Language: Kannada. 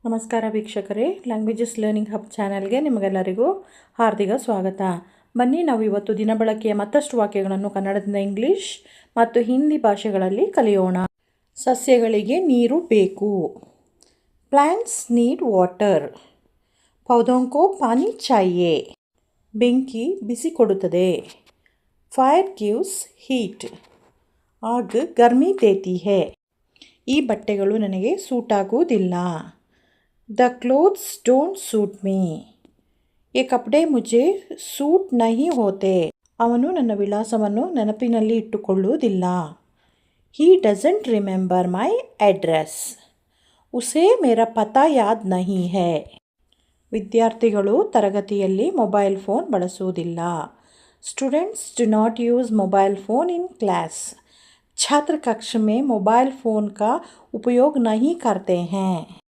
ನಮಸ್ಕಾರ ವೀಕ್ಷಕರೇ, ಲ್ಯಾಂಗ್ವೇಜಸ್ ಲರ್ನಿಂಗ್ ಹಬ್ ಚಾನೆಲ್ಗೆ ನಿಮಗೆಲ್ಲರಿಗೂ ಹಾರ್ದಿಕ ಸ್ವಾಗತ. ಬನ್ನಿ ನಾವು ಇವತ್ತು ದಿನಬಳಕೆಯ ಮತ್ತಷ್ಟು ವಾಕ್ಯಗಳನ್ನು ಕನ್ನಡದಿಂದ ಇಂಗ್ಲಿಷ್ ಮತ್ತು ಹಿಂದಿ ಭಾಷೆಗಳಲ್ಲಿ ಕಲಿಯೋಣ. ಸಸ್ಯಗಳಿಗೆ ನೀರು ಬೇಕು. Plants need water. ಪೌಧೋಂ ಕೋ ಪಾನಿ ಚಾಹಿಯೆ. ಬೆಂಕಿ ಬಿಸಿ ಕೊಡುತ್ತದೆ. Fire gives heat. ಆಗ್ ಗರ್ಮಿ ದೇತಿ ಹೈ. ಈ ಬಟ್ಟೆಗಳು ನನಗೆ ಸೂಟ್ ಆಗುವುದಿಲ್ಲ. The clothes don't suit me. ये कपड़े मुझे सूट नहीं होते. ಅವನು ನನ್ನ ವಿಳಾಸವನ್ನು ನೆನಪಿನಲ್ಲಿ ಇಟ್ಟುಕೊಳ್ಳುವುದಿಲ್ಲ. He doesn't remember my address. उसे मेरा पता याद नहीं है. ವಿದ್ಯಾರ್ಥಿಗಳು ತರಗತಿಯಲ್ಲಿ ಮೊಬೈಲ್ ಫೋನ್ ಬಳಸುವುದಿಲ್ಲ. Students do not use mobile phone in class. छात्र कक्ष में मोबाइल फ़ोन का उपयोग नहीं करते हैं.